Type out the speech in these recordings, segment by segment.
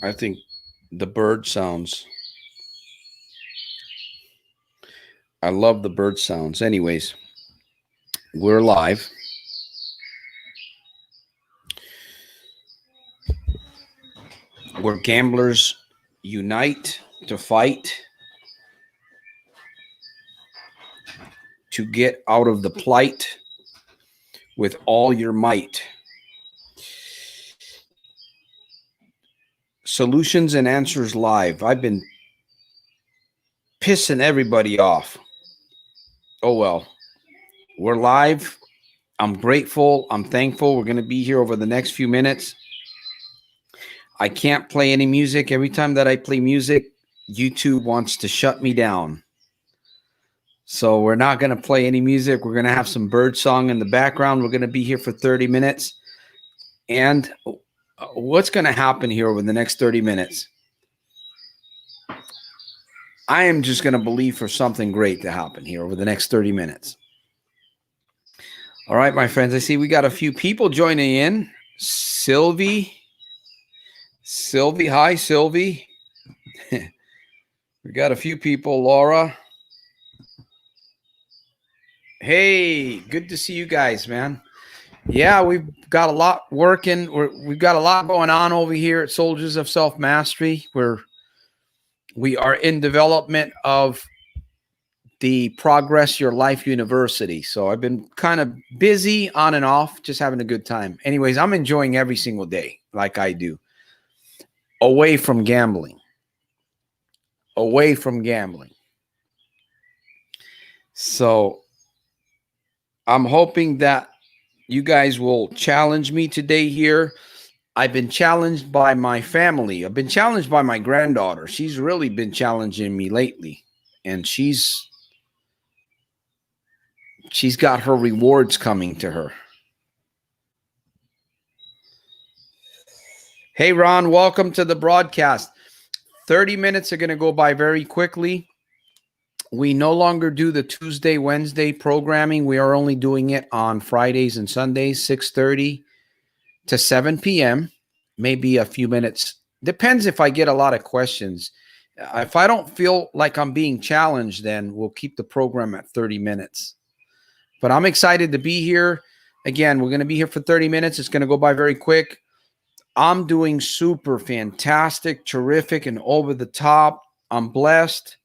I think the bird sounds. I love the bird sounds. Anyways, we're live. Where gamblers unite to fight to get out of the plight with all your might. Solutions and Answers Live. I've been pissing everybody off. Oh well, we're live. I'm grateful. I'm thankful. We're going to be here over the next few minutes. I can't play any music. Every time that I play music, YouTube wants to shut me down. So we're not going to play any music. We're going to have some bird song in the background. We're going to be here for 30 minutes. And what's going to happen here over the next 30 minutes? I am just going to believe for something great to happen here over the next 30 minutes. All right, my friends, I see we got a few people joining in. Sylvie, hi, Sylvie. We got a few people. Laura. Hey, good to see you guys, man. Yeah, we've got a lot working. We've got a lot going on over here at Soldiers of Self-Mastery. We are in development of the Progress Your Life University. So I've been kind of busy on and off, just having a good time. Anyways, I'm enjoying every single day like I do. Away from gambling. Away from gambling. So I'm hoping that you guys will challenge me today here. I've been challenged by my family. I've been challenged by my granddaughter. She's really been challenging me lately. And she's got her rewards coming to her. Hey, Ron, welcome to the broadcast. 30 minutes are going to go by very quickly. We no longer do the Tuesday, Wednesday programming. We are only doing it on Fridays and Sundays, 6:30 to 7 p.m. Maybe a few minutes. Depends if I get a lot of questions. If I don't feel like I'm being challenged, then we'll keep the program at 30 minutes. But I'm excited to be here. Again, we're going to be here for 30 minutes. It's going to go by very quick. I'm doing super fantastic, terrific, and over the top. I'm blessed.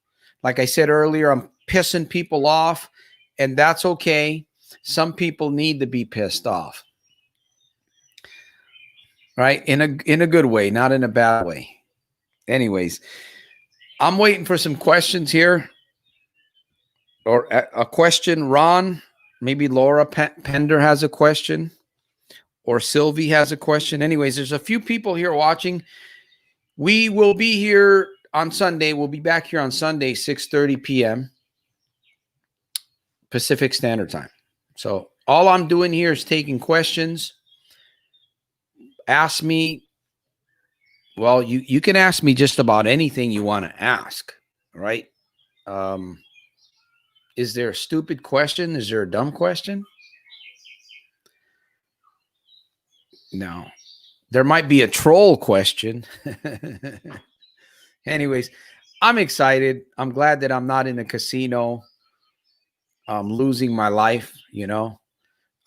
Like I said earlier, I'm pissing people off, and that's okay. Some people need to be pissed off, right? In a good way, not in a bad way. Anyways, I'm waiting for some questions here, or a question. Ron, maybe Laura Pender has a question, or Sylvie has a question. Anyways, there's a few people here watching. We will be here on Sunday. We'll be back here on Sunday, 6:30 p.m. Pacific Standard Time. So all I'm doing here is taking questions. Ask me. Well, you can ask me just about anything you want to ask, right? Is there a stupid question? Is there a dumb question? No. There might be a troll question. Anyways, I'm excited. I'm glad that I'm not in a casino. I'm losing my life, you know.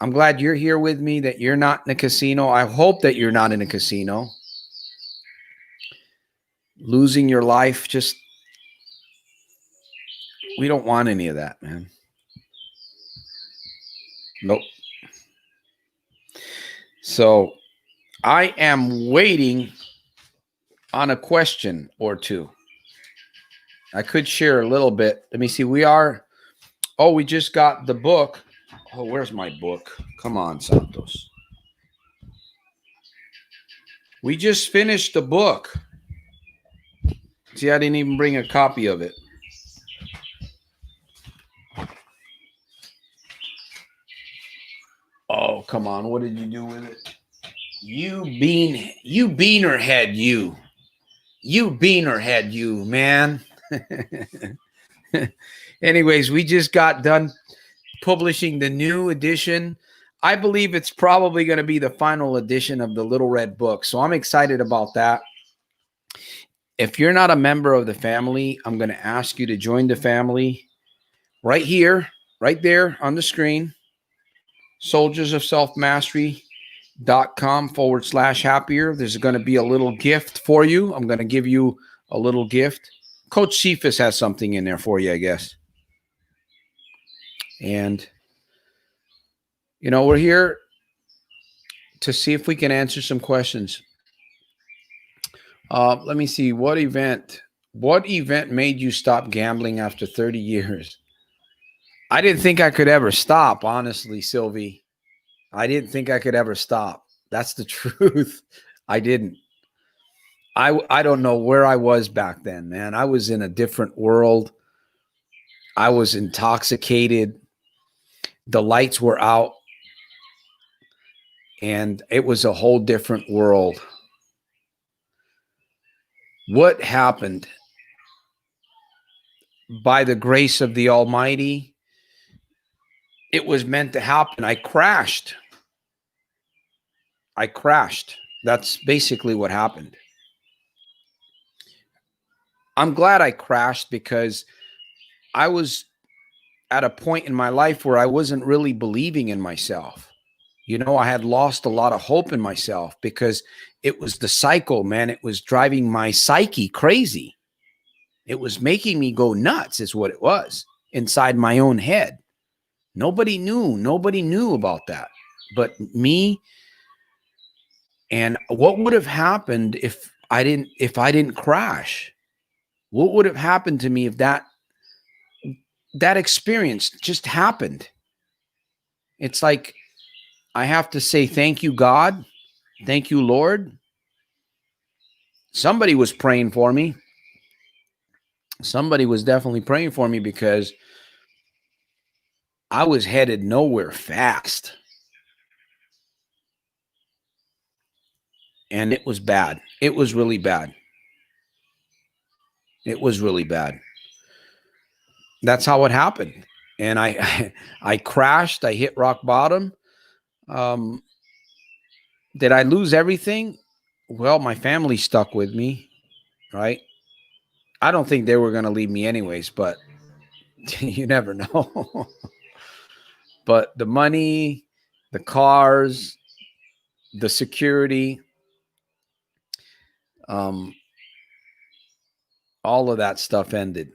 I'm glad you're here with me, that you're not in a casino. I hope that you're not in a casino. Losing your life, just, we don't want any of that, man. Nope. So I am waiting on a question or two. I could share a little bit. Let me see. We just got the book. Oh, where's my book? Come on, Santos. We just finished the book. See, I didn't even bring a copy of it. Oh, come on. What did you do with it? You beaner head, you beaner head, you, man. Anyways, we just got done publishing the new edition. I believe it's probably going to be the final edition of the Little Red Book. So I'm excited about that. If you're not a member of the family, I'm going to ask you to join the family right here, right there on the screen. soldiersofselfmastery.com/happier. There's going to be a little gift for you. I'm going to give you a little gift. Coach Cephas has something in there for you, I guess. And, you know, we're here to see if we can answer some questions. Let me see. What event made you stop gambling after 30 years? I didn't think I could ever stop, honestly, Sylvie. I didn't think I could ever stop. That's the truth. I didn't. I don't know where I was back then, man. I was in a different world. I was intoxicated. The lights were out, and it was a whole different world. What happened? By the grace of the Almighty, it was meant to happen. I crashed. That's basically what happened. I'm glad I crashed because I was at a point in my life where I wasn't really believing in myself. You know, I had lost a lot of hope in myself because it was the cycle, man. It was driving my psyche crazy. It was making me go nuts, is what it was, inside my own head. Nobody knew about that but me. And what would have happened if I didn't crash? What would have happened to me if that experience just happened? It's like I have to say, thank you, God. Thank you, Lord. Somebody was praying for me. Somebody was definitely praying for me because I was headed nowhere fast. And it was bad. It was really bad. It was really bad. That's how it happened. And I crashed. I hit rock bottom. Did I lose everything? Well, my family stuck with me, right? I don't think they were going to leave me anyways, but you never know. But the money, the cars, the security, all of that stuff ended.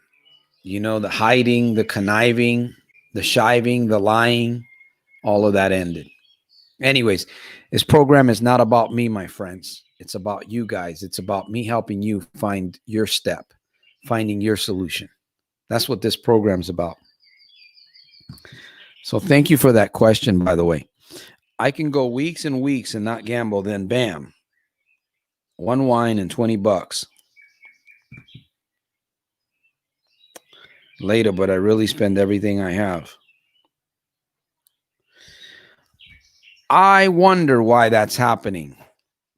You know, the hiding, the conniving, the shiving, the lying, all of that ended. Anyways, this program is not about me, my friends. It's about you guys. It's about me helping you find your step, finding your solution. That's what this program's about. So thank you for that question, by the way. I can go weeks and weeks and not gamble, then bam, one wine and $20 later, but I really spend everything I have. I wonder why that's happening,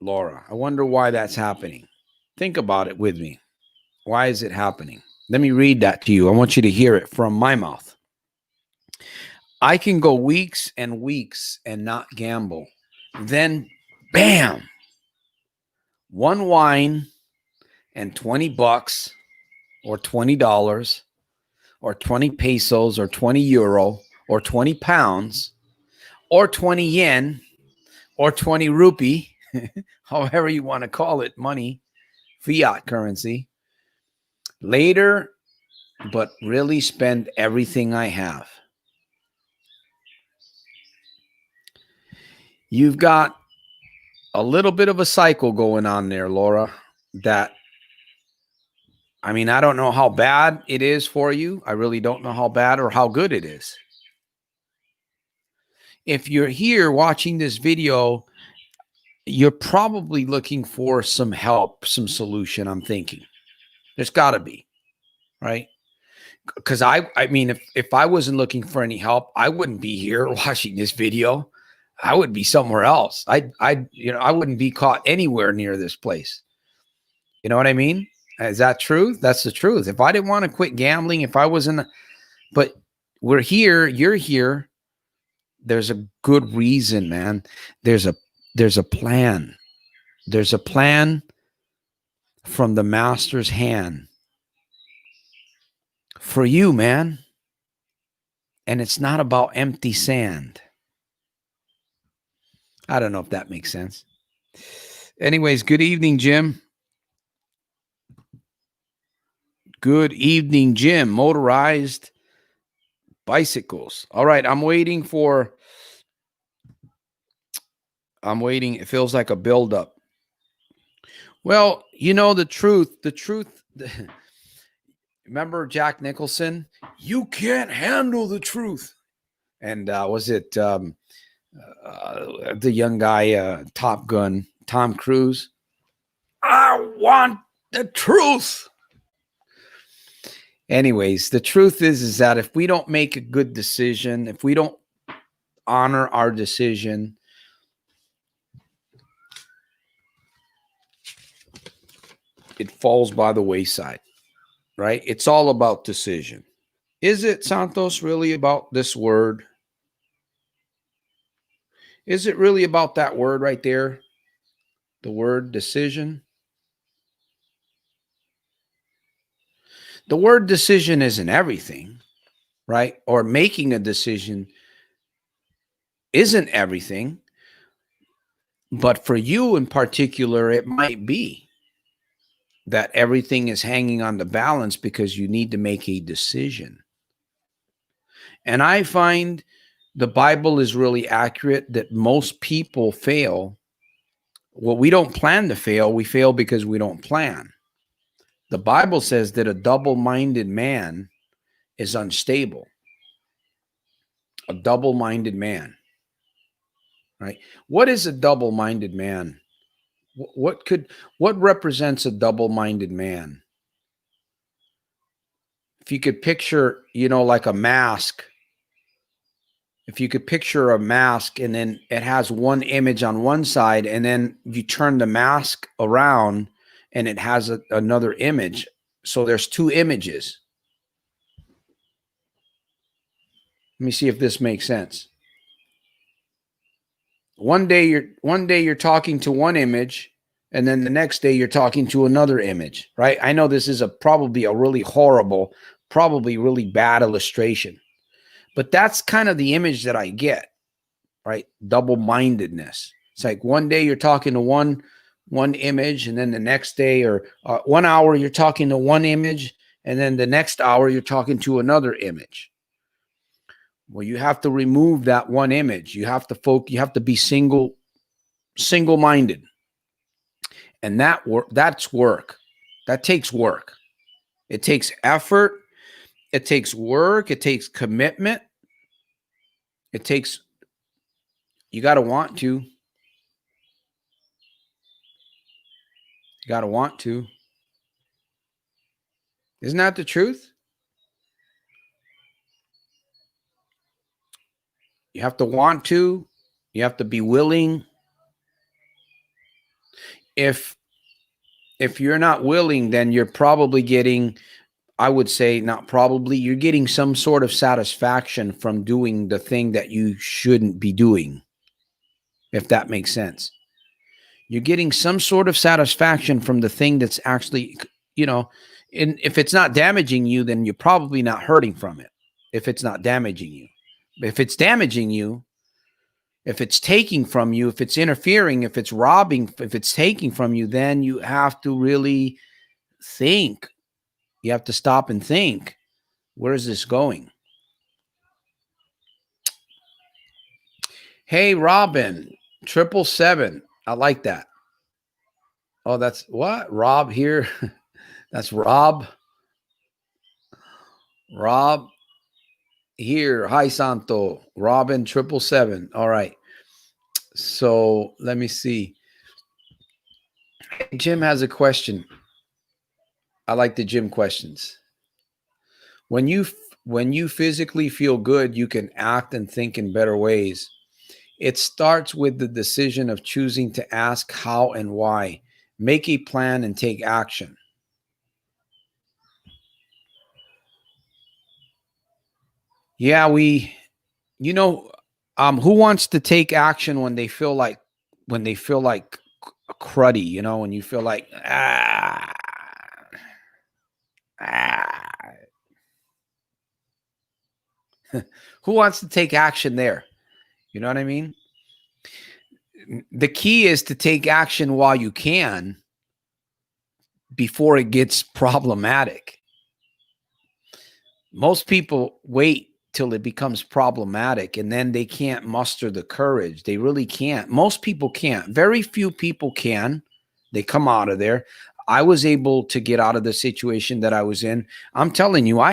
Laura. I wonder why that's happening. Think about it with me. Why is it happening? Let me read that to you. I want you to hear it from my mouth. I can go weeks and weeks and not gamble. Then, bam, one wine and $20 or $20 or 20 pesos or 20 euro or 20 pounds or 20 yen or 20 rupee, however you want to call it, money, fiat currency, later, but really spend everything I have. You've got a little bit of a cycle going on there, Laura, that, I mean, I don't know how bad it is for you. I really don't know how bad or how good it is. If you're here watching this video, you're probably looking for some help, some solution, I'm thinking. There's got to be, right? Because I mean, if I wasn't looking for any help, I wouldn't be here watching this video. I would be somewhere else. I wouldn't be caught anywhere near this place. You know what I mean? Is that true? That's the truth. If I didn't want to quit gambling, if I wasn't, but we're here, you're here. There's a good reason, man. There's a plan. There's a plan from the master's hand for you, man. And it's not about empty sand. I don't know if that makes sense. Anyways, good evening, Jim. Good evening, Jim. Motorized bicycles. All right, I'm waiting. It feels like a buildup. Well, the truth, remember Jack Nicholson? You can't handle the truth. And was it the young guy, Top Gun, Tom Cruise? I want the truth. Anyways, the truth is that if we don't make a good decision, if we don't honor our decision, it falls by the wayside, right? It's all about decision. Is it, Santos, really about this word? Is it really about that word right there? The word decision? The word decision isn't everything, right? Or making a decision isn't everything. But for you in particular, it might be that everything is hanging on the balance because you need to make a decision. And I find the Bible is really accurate that most people fail. Well, we don't plan to fail. We fail because we don't plan. The Bible says that a double-minded man is unstable. A double-minded man, right? What is a double-minded man? What represents a double-minded man? If you could picture, like a mask, if you could picture a mask and then it has one image on one side and then you turn the mask around and it has another image. So there's two images. Let me see if this makes sense. One day you're talking to one image and then the next day you're talking to another image, right? I know this is probably a really horrible, probably really bad illustration. But that's kind of the image that I get, right? Double-mindedness. It's like one day you're talking to one image, and then the next day or 1 hour you're talking to one image, and then the next hour you're talking to another image. Well, you have to remove that one image. You have to you have to be single-minded. And that's work. That takes work. It takes effort. It takes work. It takes commitment. You got to want to. You got to want to. Isn't that the truth? You have to want to. You have to be willing. If you're not willing, then you're probably getting, I would say not probably, you're getting some sort of satisfaction from doing the thing that you shouldn't be doing, if that makes sense. You're getting some sort of satisfaction from the thing that's actually, and if it's not damaging you, then you're probably not hurting from it. If it's not damaging you. If it's damaging you, if it's taking from you, if it's interfering, if it's robbing, if it's taking from you, then you have to really think. You have to stop and think, where is this going? Hey, Robin, 777. I like that. Oh, that's what? Rob here. That's Rob. Rob here. Hi, Santo. Robin 777. All right. So let me see. Jim has a question. I like the Jim questions. When you physically feel good, you can act and think in better ways. It starts with the decision of choosing to ask how and why. Make a plan and take action. Yeah, who wants to take action when they feel like cruddy, you know, and you feel like, ah. Who wants to take action there? You know what I mean? The key is to take action while you can before it gets problematic. Most people wait till it becomes problematic and then they can't muster the courage. They really can't. Most people can't. Very few people can. They come out of there. I was able to get out of the situation that I was in. I'm telling you,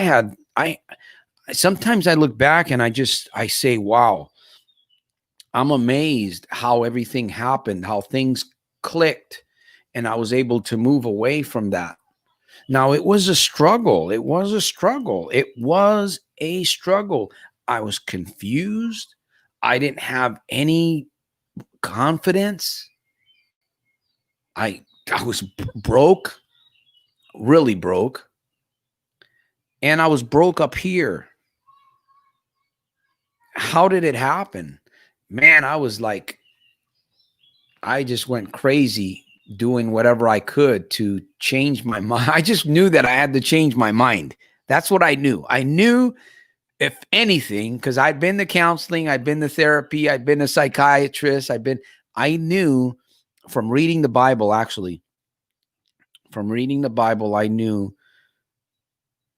sometimes I look back and I say, wow, I'm amazed how everything happened, how things clicked, and I was able to move away from that. Now, it was a struggle. It was a struggle. It was a struggle. I was confused. I didn't have any confidence. I was broke, really broke. And I was broke up here. How did it happen? Man, I was like, I just went crazy doing whatever I could to change my mind. I just knew that I had to change my mind. That's what I knew. I knew, if anything, because I'd been to counseling, I'd been to therapy, I'd been a psychiatrist, I knew from reading the Bible, actually, from reading the Bible, I knew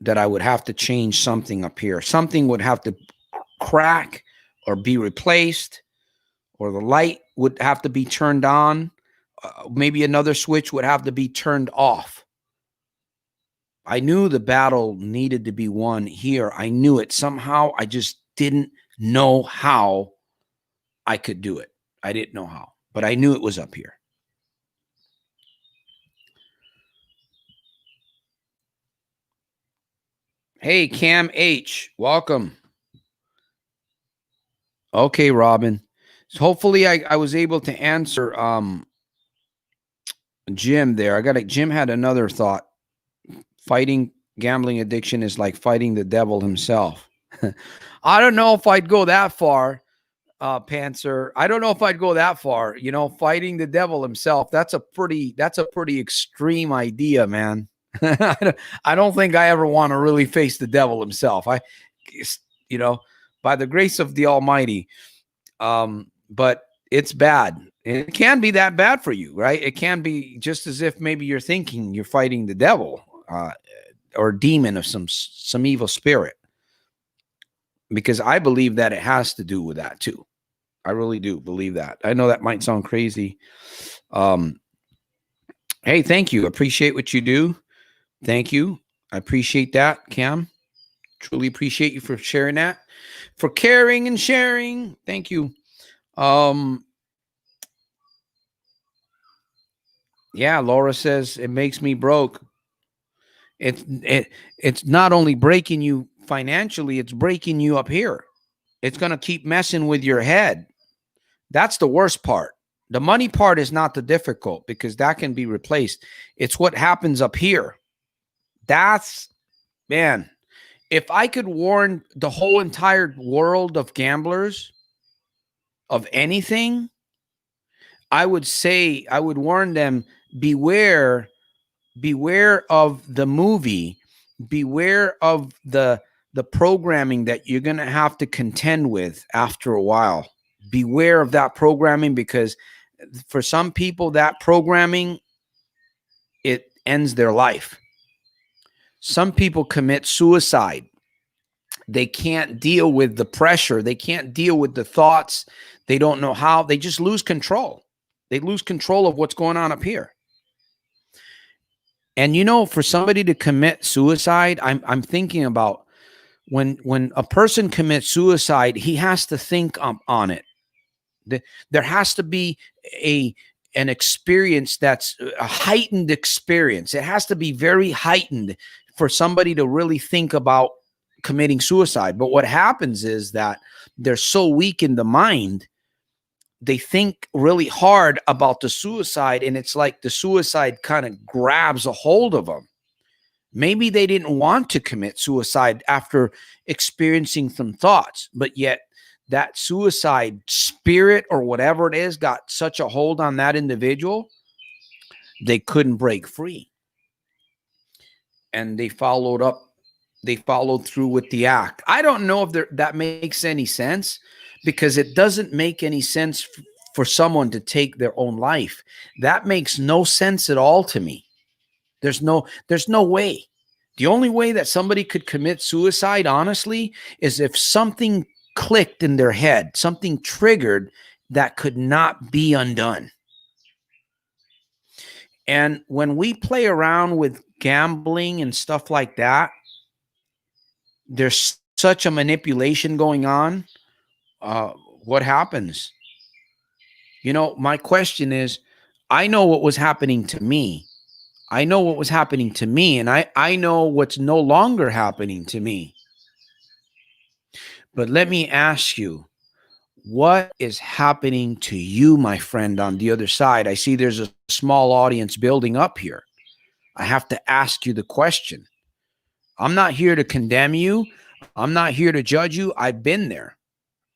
that I would have to change something up here. Something would have to crack or be replaced, or the light would have to be turned on. Maybe another switch would have to be turned off. I knew the battle needed to be won here. I knew it somehow. I just didn't know how I could do it. I didn't know how, but I knew it was up here. Hey, Cam H, welcome. Okay, Robin. So hopefully I was able to answer Jim there. Jim had another thought. Fighting gambling addiction is like fighting the devil himself. I don't know if I'd go that far, Panzer. I don't know if I'd go that far. You know, fighting the devil himself. That's a pretty extreme idea, man. I don't think I ever want to really face the devil himself. You know, by the grace of the Almighty. But it's bad. It can be that bad for you, right? It can be just as if maybe you're thinking you're fighting the devil, or a demon of some evil spirit. Because I believe that it has to do with that too. I really do believe that. I know that might sound crazy. Hey, thank you. Appreciate what you do. Thank you. I appreciate that, Cam. Truly appreciate you for sharing that, for caring and sharing. Thank you. Yeah, Laura says it makes me broke. It's not only breaking you financially, it's breaking you up here. It's going to keep messing with your head. That's the worst part. The money part is not the difficult, because that can be replaced. It's what happens up here. Man, if I could warn the whole entire world of gamblers of anything, I would warn them, beware of the movie, beware of the programming that you're going to have to contend with after a while. Beware of that programming, because for some people, that programming, it ends their life. Some people commit suicide. They can't deal with the pressure. They can't deal with the thoughts. They don't know how. They just lose control. They lose control of what's going on up here. And, you know, for somebody to commit suicide, I'm thinking about when a person commits suicide, he has to think on it. There has to be an experience that's a heightened experience. It has to be very heightened for somebody to really think about committing suicide. But what happens is that they're so weak in the mind, they think really hard about the suicide, and it's like the suicide kind of grabs a hold of them. Maybe they didn't want to commit suicide after experiencing some thoughts, but yet that suicide spirit or whatever it is got such a hold on that individual they couldn't break free. And they followed through with the act. I don't know if that makes any sense, because it doesn't make any sense for someone to take their own life. That makes no sense at all to me. There's no way. The only way that somebody could commit suicide, honestly, is if something clicked in their head, something triggered that could not be undone. And when we play around with gambling and stuff like that, there's such a manipulation going on. What happens? You know, my question is, I know what was happening to me. I know what was happening to me, and I know what's no longer happening to me. But let me ask you, what is happening to you, my friend, on the other side? I see there's a small audience building up here. I have to ask you the question. I'm not here to condemn you. I'm not here to judge you. I've been there.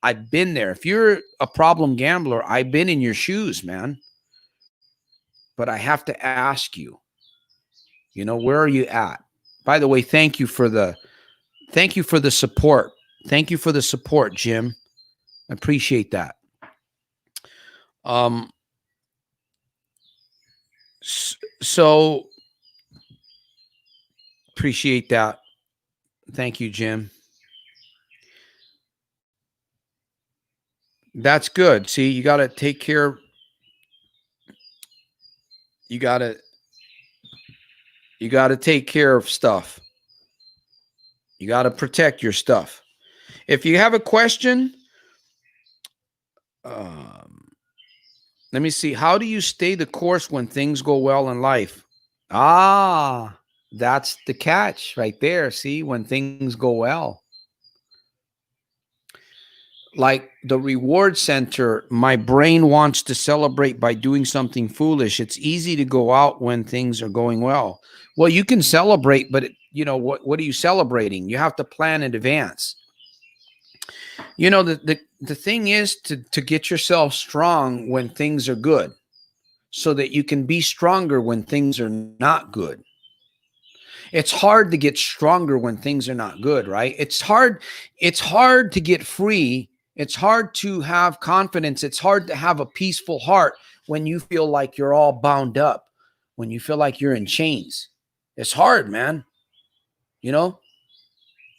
I've been there. If you're a problem gambler, I've been in your shoes, man. But I have to ask you, where are you at? By the way, thank you for the support. Thank you for the support, Jim. I appreciate that. So appreciate that. Thank you, Jim. That's good. See, you got to take care. You got to take care of stuff. You got to protect your stuff. If you have a question, let me see. How do you stay the course when things go well in life? That's the catch right there. See, when things go well. Like the reward center, my brain wants to celebrate by doing something foolish. It's easy to go out when things are going well. Well, you can celebrate, but what are you celebrating? You have to plan in advance. The thing is to get yourself strong when things are good, so that you can be stronger when things are not good. It's hard to get stronger when things are not good, right? It's hard to get free. It's hard to have confidence. It's hard to have a peaceful heart when you feel like you're all bound up, when you feel like you're in chains. It's hard, man.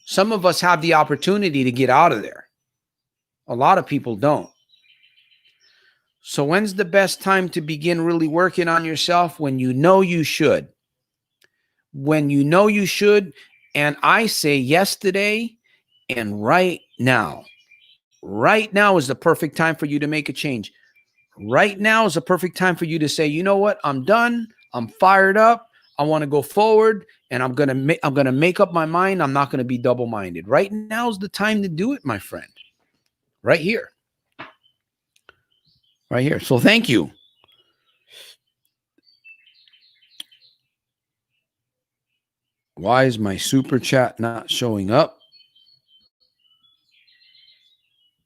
Some of us have the opportunity to get out of there. A lot of people don't. So when's the best time to begin really working on yourself? When you know you should. When you know you should. And I say yesterday and right now. Right now is the perfect time for you to make a change. Right now is the perfect time for you to say, you know what? I'm done. I'm fired up. I want to go forward, and I'm going to make up my mind. I'm not going to be double-minded. Right now is the time to do it, my friend. Right here. Right here. So thank you. Why is my super chat not showing up?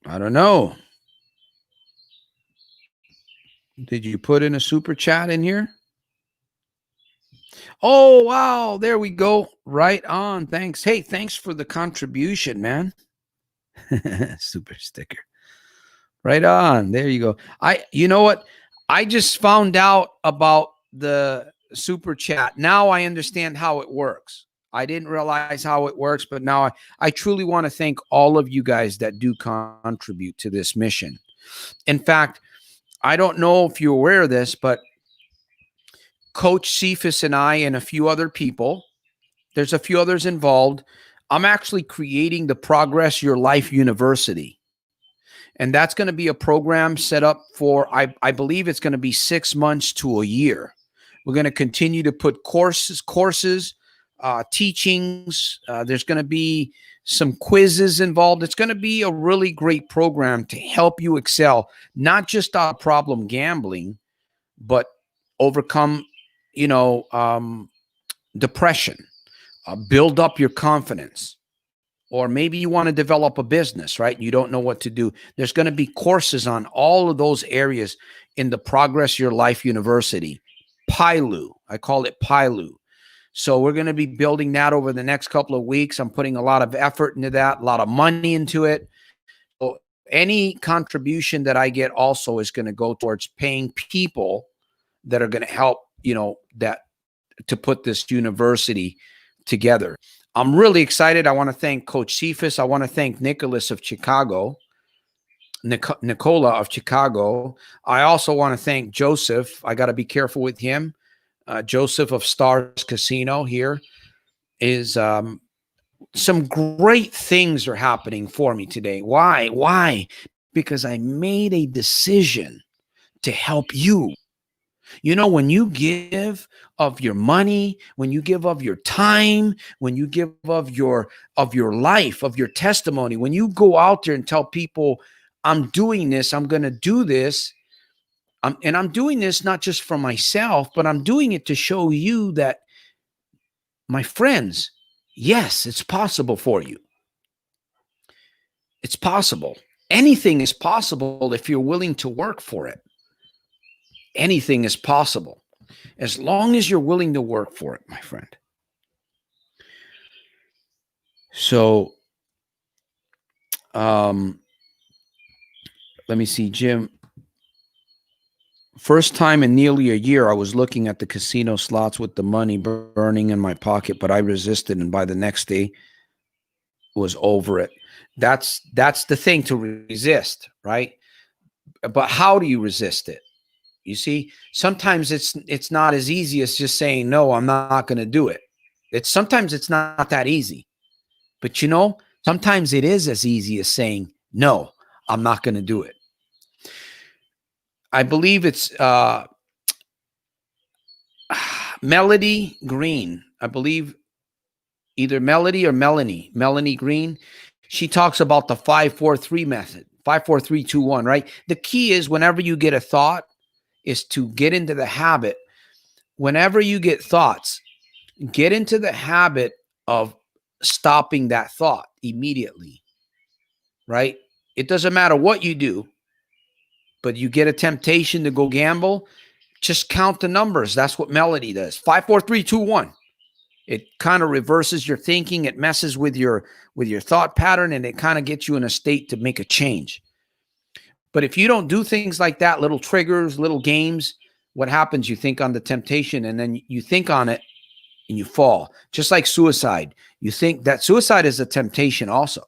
I don't know. Did you put in a super chat in here? Oh, wow. There we go. Right on. Thanks. Hey, thanks for the contribution, man. Super sticker. Right on. There you go. You know what? I just found out about the super chat. Now I understand how it works. I didn't realize how it works, but now I truly want to thank all of you guys that do contribute to this mission. In fact, I don't know if you're aware of this, but Coach Cephas and I and a few other people, there's a few others involved. I'm actually creating the Progress Your Life University. And that's going to be a program set up for, I believe it's going to be 6 months to a year. We're going to continue to put courses, teachings. There's going to be some quizzes involved. It's going to be a really great program to help you excel, not just on problem gambling, but overcome, depression, build up your confidence. Or maybe you want to develop a business, right? You don't know what to do. There's going to be courses on all of those areas in the Progress Your Life University. Pilu. I call it Pilu. So we're going to be building that over the next couple of weeks. I'm putting a lot of effort into that, a lot of money into it. So any contribution that I get also is going to go towards paying people that are going to help, that to put this university together. I'm really excited. I want to thank Coach Cephas. I want to thank Nicholas of Chicago, Nicola of Chicago. I also want to thank Joseph. I got to be careful with him. Joseph of Stars Casino here is some great things are happening for me today. Why? Because I made a decision to help you. When you give of your money, when you give of your time, when you give of your life, of your testimony, when you go out there and tell people, I'm doing this, I'm going to do this, and I'm doing this not just for myself, but I'm doing it to show you that, my friends, yes, it's possible for you. It's possible. Anything is possible if you're willing to work for it. Anything is possible as long as you're willing to work for it, my friend. So, let me see, Jim. First time in nearly a year, I was looking at the casino slots with the money burning in my pocket, but I resisted, and by the next day was over it. That's the thing, to resist, right? But how do you resist it? You see, sometimes it's not as easy as just saying, no, I'm not going to do it. Sometimes it's not that easy. But sometimes it is as easy as saying, no, I'm not going to do it. I believe it's Melody Green. I believe either Melody or Melanie Green. She talks about the 5-4-3 method, 5-4-3-2-1, right? The key is whenever you get a thought is to get into the habit. Whenever you get thoughts, get into the habit of stopping that thought immediately, right? It doesn't matter what you do, but you get a temptation to go gamble, just count the numbers. That's what Melody does. 5-4-3-2-1. It kind of reverses your thinking. It messes with your thought pattern, and it kind of gets you in a state to make a change. But if you don't do things like that, little triggers, little games, what happens? You think on the temptation, and then you think on it and you fall. Just like suicide. You think that suicide is a temptation also.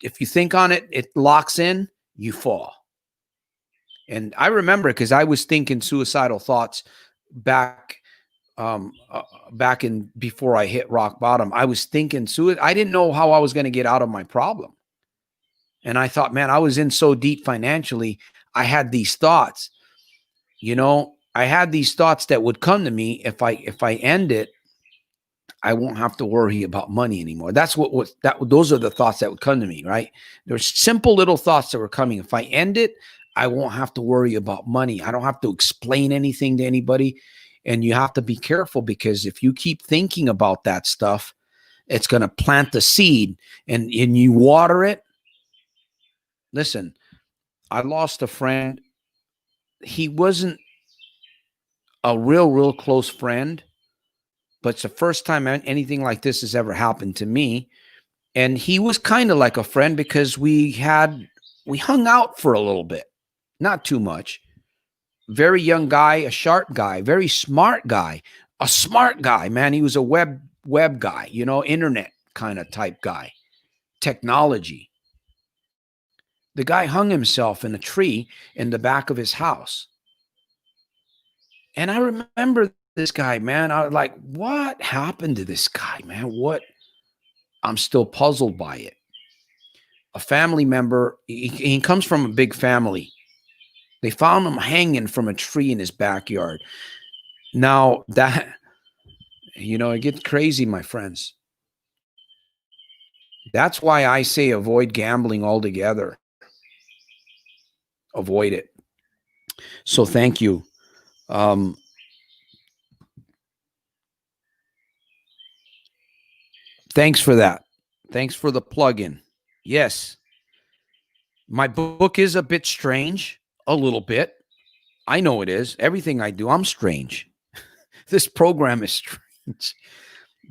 If you think on it, it locks in, you fall. And I remember, because I was thinking suicidal thoughts back in before I hit rock bottom. I was thinking suicide. I didn't know how I was going to get out of my problem. And I thought, man, I was in so deep financially. I had these thoughts, I had these thoughts that would come to me. If I end it, I won't have to worry about money anymore. Those are the thoughts that would come to me, right? There's simple little thoughts that were coming. If I end it, I won't have to worry about money. I don't have to explain anything to anybody. And you have to be careful, because if you keep thinking about that stuff, it's going to plant the seed, and you water it. Listen, I lost a friend. He wasn't a real close friend, but it's the first time anything like this has ever happened to me. And he was kind of like a friend, because we hung out for a little bit, not too much. Very young guy, a sharp guy, very smart guy, a smart guy, man. He was a web guy, internet kind of type guy, technology. The guy hung himself in a tree in the back of his house. And I remember this guy, man. I was like, what happened to this guy, man? I'm still puzzled by it. A family member, he comes from a big family. They found him hanging from a tree in his backyard. Now that, it gets crazy, my friends. That's why I say avoid gambling altogether. Avoid it. So thank you. Thanks for that. Thanks for the plug-in. Yes. My book is a bit strange, a little bit. I know it is. Everything I do, I'm strange. This program is strange.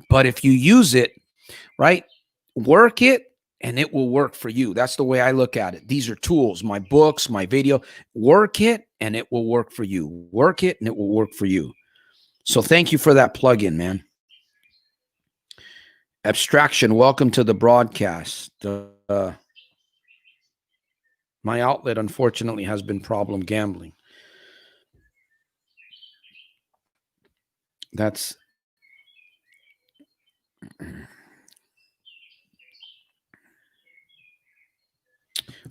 But if you use it, right, work it and it will work for you. That's the way I look at it. These are tools, my books, my video. Work it and it will work for you. Work it and it will work for you. So thank you for that plug-in, man. Abstraction, welcome to the broadcast. My outlet, unfortunately, has been problem gambling. That's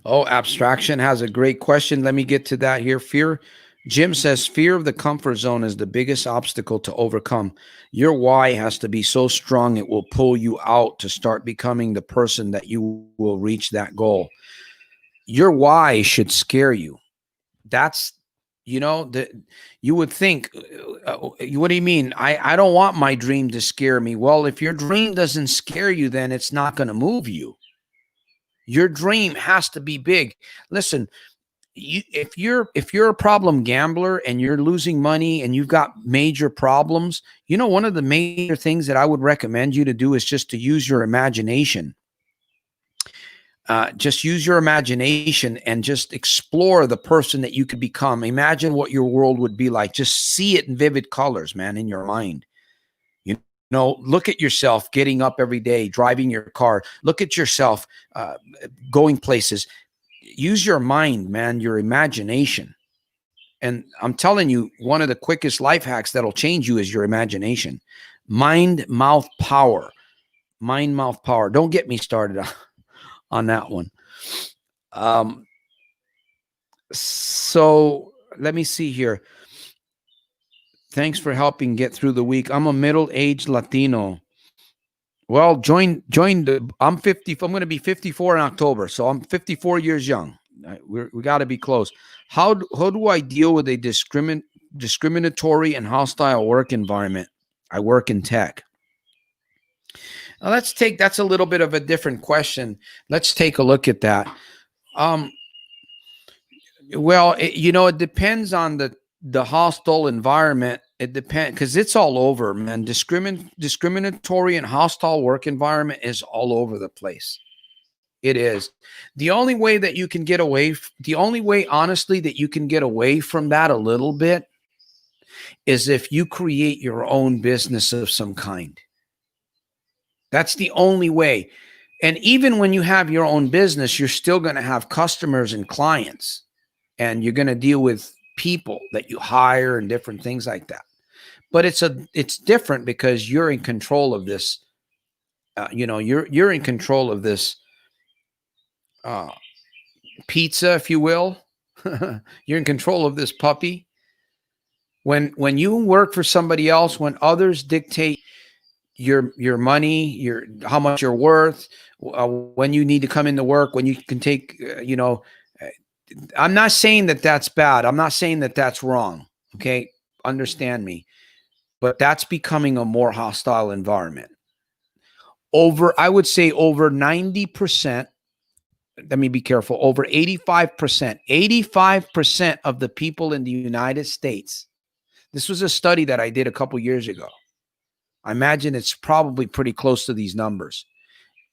oh, abstraction has a great question. Let me get to that here. Jim says, fear of the comfort zone is the biggest obstacle to overcome. Your why has to be so strong it will pull you out to start becoming the person that you will reach that goal. Your why should scare you. That's, you would think, what do you mean? I don't want my dream to scare me. Well, if your dream doesn't scare you, then it's not going to move you. Your dream has to be big. Listen, if you're a problem gambler and you're losing money and you've got major problems, one of the major things that I would recommend you to do is just to use your imagination. Just use your imagination and just explore the person that you could become. Imagine what your world would be like. Just see it in vivid colors, man, in your mind. Look at yourself getting up every day, driving your car. Look at yourself going places. Use your mind, man, your imagination. And I'm telling you, one of the quickest life hacks that'll change you is your imagination. Mind, mouth, power. Mind, mouth, power. Don't get me started on that one. So let me see here. Thanks for helping get through the week. I'm a middle-aged Latino. Well, I'm 50. I'm going to be 54 in October. So I'm 54 years young. We got to be close. How do I deal with a discriminatory and hostile work environment? I work in tech. Now that's a little bit of a different question. Let's take a look at that. Well, it depends on the hostile environment. It depends, because it's all over, man. Discriminatory and hostile work environment is all over the place. It is. The only way that you can get away, honestly, that you can get away from that a little bit is if you create your own business of some kind. That's the only way. And even when you have your own business, you're still going to have customers and clients, and you're going to deal with people that you hire and different things like that. But it's different because you're in control of this. You're in control of this pizza, if you will. You're in control of this puppy. When you work for somebody else, when others dictate your money, how much you're worth, when you need to come into work, when you can take, I'm not saying that that's bad. I'm not saying that that's wrong. Okay. Understand me, but that's becoming a more hostile environment. I would say over 90%, let me be careful, over 85% of the people in the United States. This was a study that I did a couple years ago. I imagine it's probably pretty close to these numbers.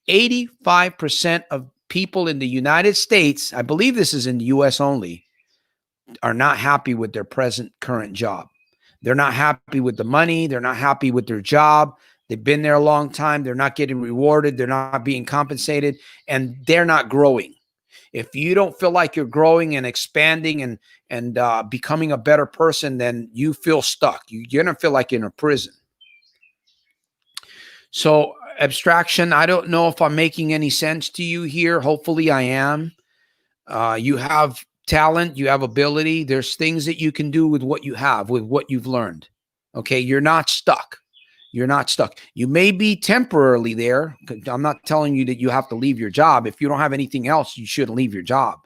85% of people in the United States, I believe this is in the US only, are not happy with their current job. They're not happy with the money. They're not happy with their job. They've been there a long time. They're not getting rewarded. They're not being compensated, and they're not growing. If you don't feel like you're growing and expanding and becoming a better person, then you feel stuck. You're going to feel like you're in a prison. So abstraction, I don't know if I'm making any sense to you here. Hopefully I am. You have talent, you have ability. There's things that you can do with what you have, with what you've learned. Okay. You're not stuck. You're not stuck. You may be temporarily there. I'm not telling you that you have to leave your job. If you don't have anything else, you shouldn't leave your job,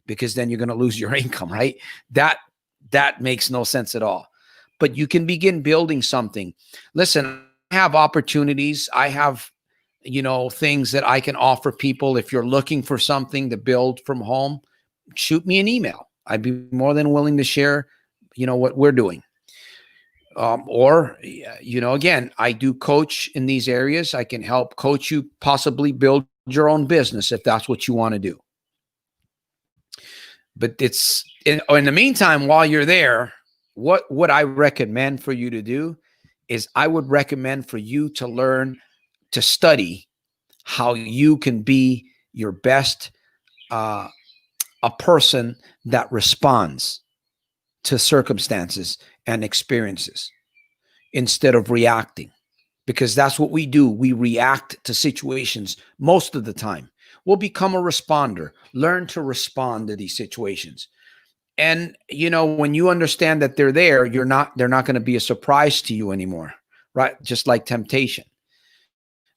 because then you're going to lose your income, right? That makes no sense at all. But you can begin building something. Listen, I have opportunities. I have, things that I can offer people. If you're looking for something to build from home, shoot me an email. I'd be more than willing to share what we're doing. Or, again, I do coach in these areas. I can help coach you possibly build your own business if that's what you want to do. But it's in the meantime, while you're there, what I recommend for you to do is I would recommend for you to learn to study how you can be your best, a person that responds to circumstances and experiences instead of reacting, because that's what we do. We react to situations most of the time. We'll become a responder, learn to respond to these situations. And, when you understand that they're there, they're not going to be a surprise to you anymore, right? Just like temptation.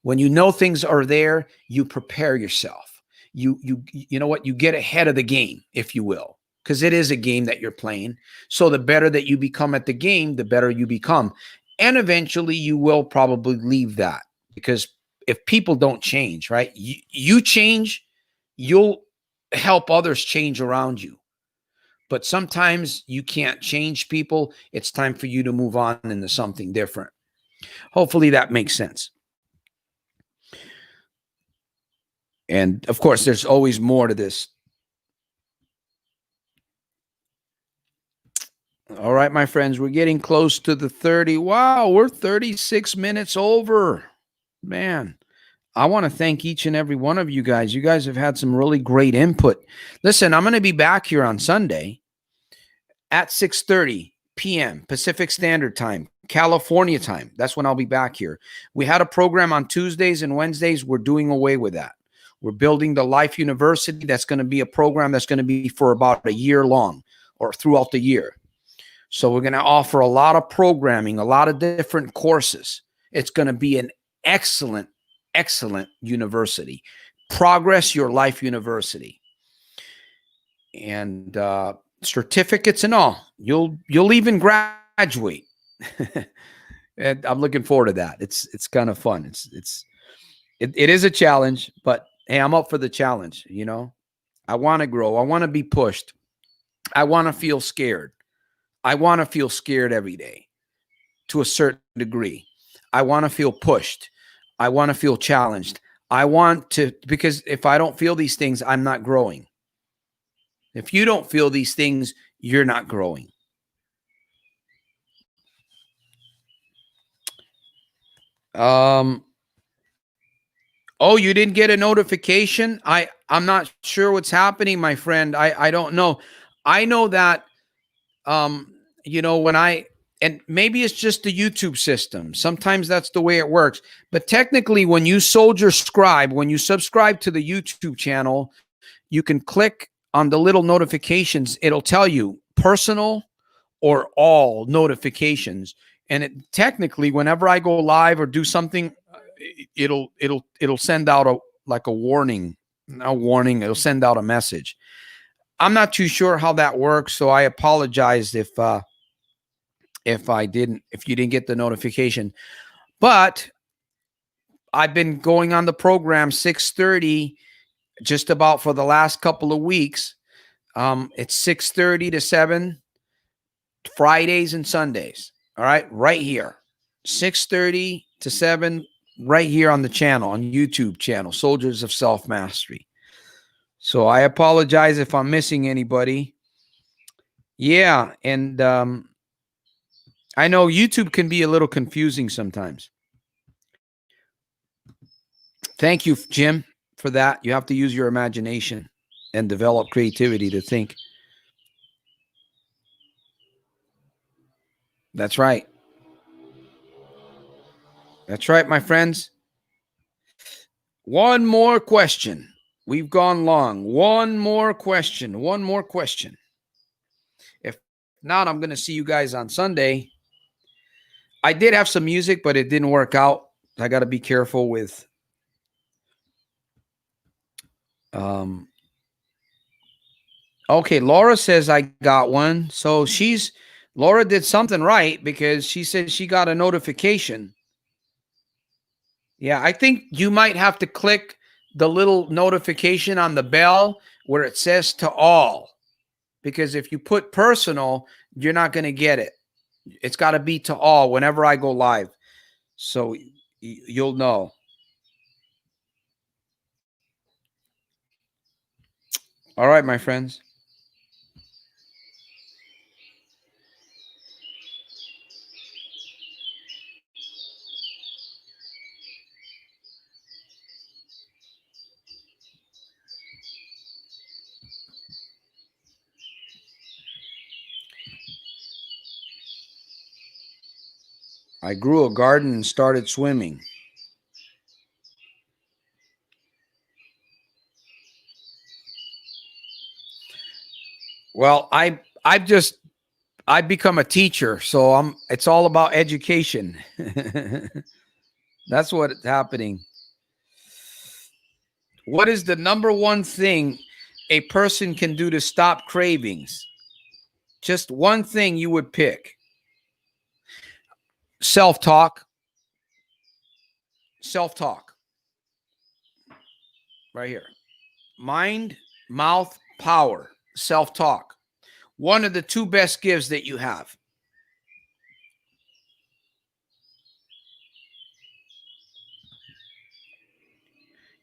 When you know things are there, you prepare yourself. You know what? You get ahead of the game, if you will, because it is a game that you're playing. So the better that you become at the game, the better you become. And eventually you will probably leave that, because if people don't change, right? You change, you'll help others change around you. But sometimes you can't change people. It's time for you to move on into something different. Hopefully that makes sense. And of course, there's always more to this. All right, my friends, we're getting close to the 30. Wow, we're 36 minutes over. Man, I want to thank each and every one of you guys. You guys have had some really great input. Listen, I'm going to be back here on Sunday at 6:30 p.m. Pacific Standard Time, California time. That's when I'll be back here. We had a program on Tuesdays and Wednesdays. We're doing away with that. We're building the Life University. That's going to be a program that's going to be for about a year long or throughout the year. So we're going to offer a lot of programming, a lot of different courses. It's going to be an excellent, excellent university. Progress Your Life University. And certificates and all. You'll even graduate. And I'm looking forward to that. It's kind of fun. It is a challenge, but hey, I'm up for the challenge. I want to grow. I want to be pushed. I want to feel scared. I want to feel scared every day to a certain degree. I want to feel pushed. I want to feel challenged. Because if I don't feel these things, I'm not growing. If you don't feel these things, you're not growing. Oh, you didn't get a notification? I'm not sure what's happening, my friend. I don't know. I know that and maybe it's just the YouTube system. Sometimes that's the way it works. But technically, when you when you subscribe to the YouTube channel, you can click on the little notifications. It'll tell you personal or all notifications. And technically, whenever I go live or do something, it'll send out a warning. A warning. It'll send out a message. I'm not too sure how that works, so I apologize if you didn't get the notification. But I've been going on the program 6:30 just about for the last couple of weeks. It's 6:30 to 7 Fridays and Sundays. All right, right here. 6:30 to 7 right here on the channel, on YouTube channel, Soldiers of Self-Mastery. So I apologize if I'm missing anybody. Yeah, and I know YouTube can be a little confusing sometimes. Thank you, Jim, for that. You have to use your imagination and develop creativity to think. That's right. That's right, my friends. One more question. We've gone long. One more question. One more question. If not, I'm going to see you guys on Sunday. I did have some music, but it didn't work out. I got to be careful with okay, Laura says I got one. So Laura did something right because she said she got a notification. Yeah, I think you might have to click the little notification on the bell where it says to all. because if you put personal, you're not going to get it. It's got to be to all whenever I go live. So you'll know. All right, my friends. I grew a garden and started swimming. Well, I've become a teacher, so it's all about education. That's what's happening. What is the number one thing a person can do to stop cravings? Just one thing you would pick. Self-talk. Self-talk. Right here. Mind, mouth, power. Self-talk. One of the two best gifts that you have.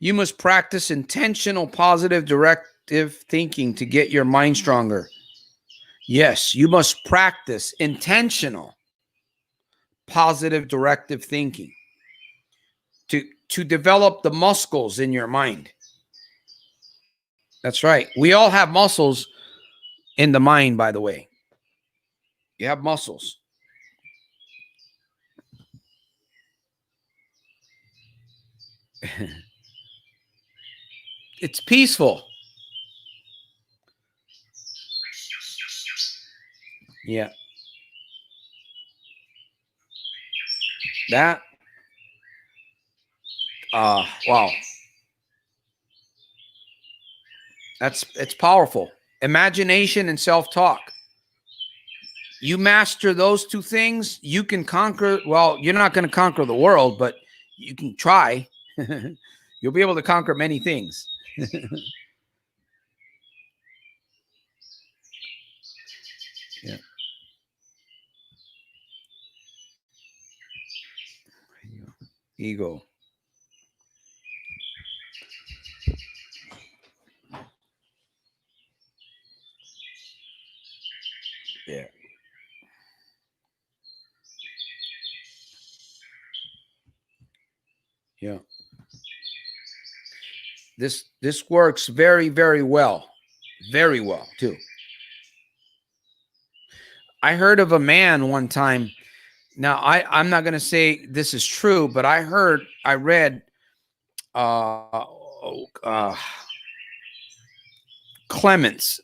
You must practice intentional, positive, directive thinking to get your mind stronger. Yes, you must practice intentional, positive, directive thinking to develop the muscles in your mind. That's right. We all have muscles in the mind, by the way. You have muscles. It's peaceful. Yeah. That. Wow. It's powerful. Imagination and self-talk. You master those two things, you can conquer. Well, you're not going to conquer the world, but you can try. You'll be able to conquer many things. Yeah. Ego. Yeah. Yeah. This works very, very well. Very well, too. I heard of a man one time. Now, I'm not going to say this is true, but I read uh, uh, Clements.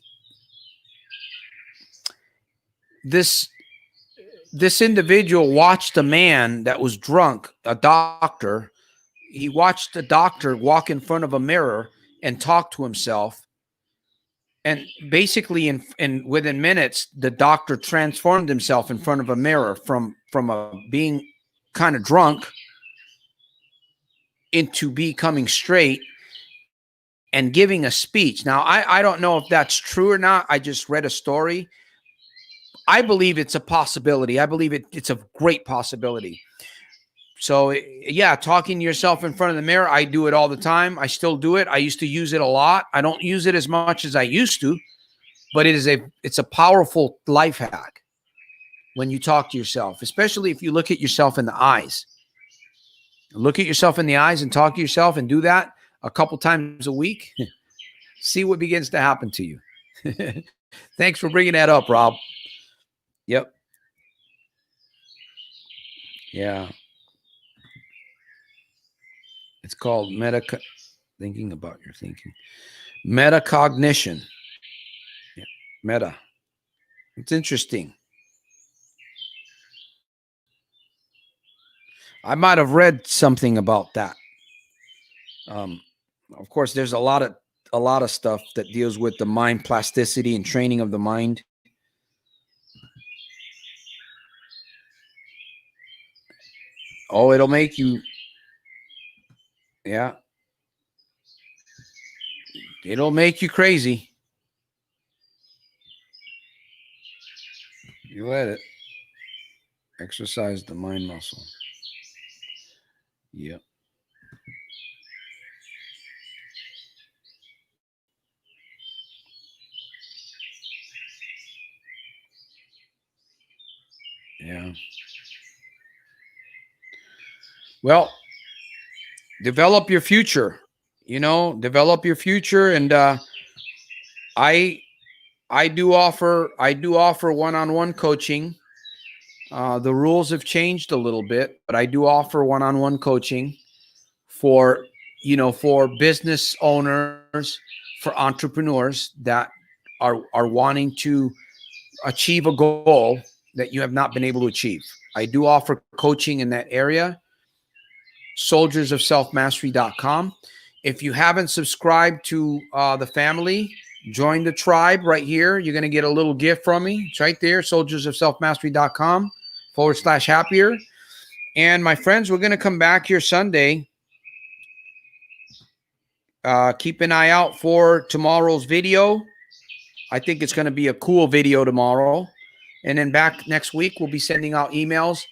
This individual watched a man that was drunk, a doctor. He watched the doctor walk in front of a mirror and talk to himself. And basically, in within minutes, the doctor transformed himself in front of a mirror from a being kind of drunk into becoming straight and giving a speech. Now, I don't know if that's true or not. I just read a story. I believe it's a possibility. I believe it's a great possibility. So, yeah, talking to yourself in front of the mirror, I do it all the time. I still do it. I used to use it a lot. I don't use it as much as I used to, but it's a powerful life hack when you talk to yourself, especially if you look at yourself in the eyes. Look at yourself in the eyes and talk to yourself and do that a couple times a week. See what begins to happen to you. Thanks for bringing that up, Rob. Yep. Yeah. It's called thinking about your thinking. Metacognition. Yeah. Meta. It's interesting. I might have read something about that. Of course, there's a lot of stuff that deals with the mind plasticity and training of the mind. Oh, it'll make you. Yeah. It'll make you crazy. You let it. Exercise the mind muscle. Yep. Yeah. Well, develop your future. Develop your future, and I I do offer one-on-one coaching. The rules have changed a little bit, but I do offer one-on-one coaching for for business owners, for entrepreneurs that are wanting to achieve a goal that you have not been able to achieve. I do offer coaching in that area. soldiersofselfmastery.com. If you haven't subscribed to the family, join the tribe right here. You're going to get a little gift from me. It's right there, soldiersofselfmastery.com/happier. And my friends, we're going to come back here Sunday. Keep an eye out for tomorrow's video. I think it's going to be a cool video tomorrow. And then back next week, we'll be sending out emails.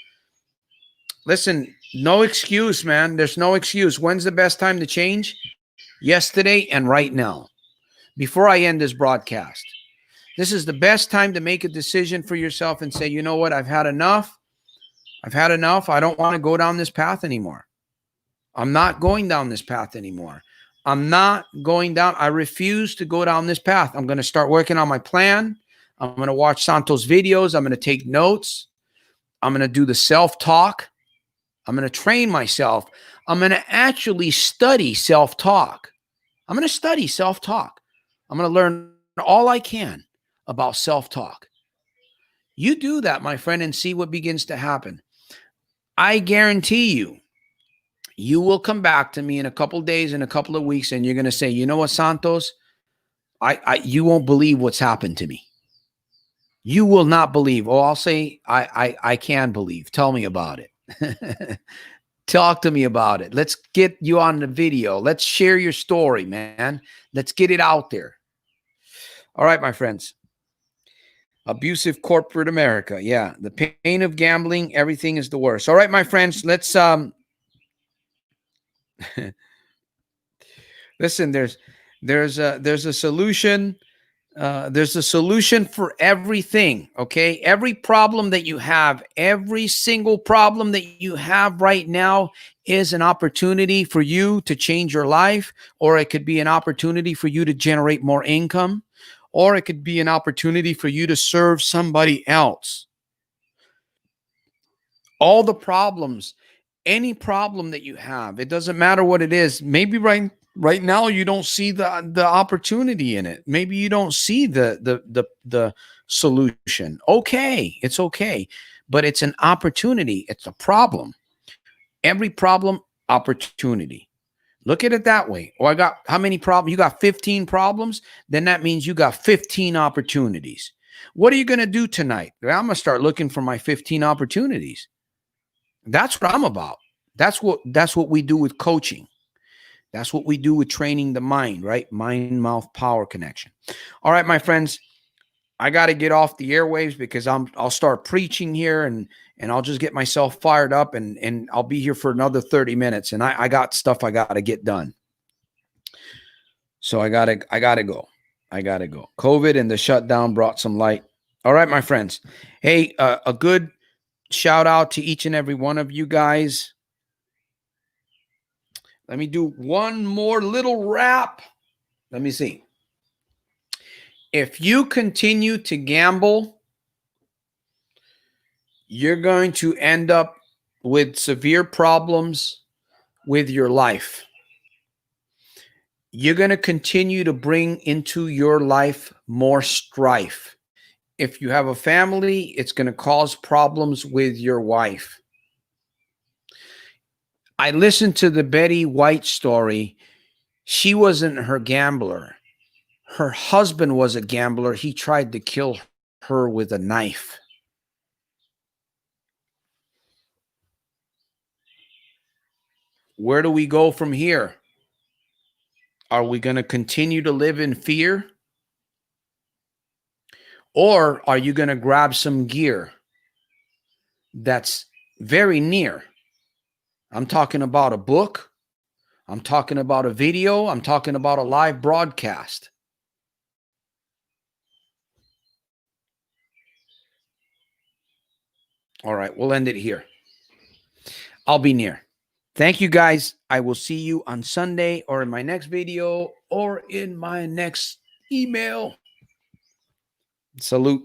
Listen, no excuse, man. There's no excuse. When's the best time to change? Yesterday and right now. Before I end this broadcast, this is the best time to make a decision for yourself and say, you know what? I've had enough. I've had enough. I don't want to go down this path anymore. I'm not going down this path anymore. I'm not going down. I refuse to go down this path. I'm going to start working on my plan. I'm going to watch Santos videos. I'm going to take notes. I'm going to do the self-talk. I'm going to train myself. I'm going to actually study self-talk. I'm going to study self-talk. I'm going to learn all I can about self-talk. You do that, my friend, and see what begins to happen. I guarantee you, you will come back to me in a couple of days, in a couple of weeks, and you're going to say, you know what, Santos? You won't believe what's happened to me. You will not believe. Oh, I'll say, I can believe. Tell me about it. Talk to me about it. Let's get you on the video. Let's share your story, man. Let's get it out there. All right, my friends. Abusive corporate America. Yeah, the pain of gambling, everything is the worst. All right, my friends, let's listen, there's a solution. There's a solution for everything, okay? Every problem that you have, every single problem that you have right now is an opportunity for you to change your life, or it could be an opportunity for you to generate more income, or it could be an opportunity for you to serve somebody else. All the problems, any problem that you have, it doesn't matter what it is. Maybe right now you don't see the opportunity in it. Maybe you don't see the solution. Okay, it's okay, but it's an opportunity. It's a problem. Every problem, opportunity. Look at it that way. Oh, I got how many problems? You got 15 problems. Then that means you got 15 opportunities. What are you going to do tonight? Well, I'm going to start looking for my 15 opportunities. That's what I'm about. That's what we do with coaching. That's what we do with training the mind, right? Mind, mouth, power connection. All right, my friends, I got to get off the airwaves because I'll start preaching here and I'll just get myself fired up and I'll be here for another 30 minutes and I got stuff I got to get done. So I got to go. I got to go. COVID and the shutdown brought some light. All right, my friends. Hey, a good shout out to each and every one of you guys. Let me do one more little wrap. Let me see. If you continue to gamble, you're going to end up with severe problems with your life. You're going to continue to bring into your life more strife. If you have a family, it's going to cause problems with your wife. I listened to the Betty White story. She wasn't her gambler. Her husband was a gambler. He tried to kill her with a knife. Where do we go from here? Are we going to continue to live in fear? Or are you going to grab some gear that's very near? I'm talking about a book. I'm talking about a video. I'm talking about a live broadcast. All right, we'll end it here. I'll be near. Thank you, guys. I will see you on Sunday or in my next video or in my next email. Salute.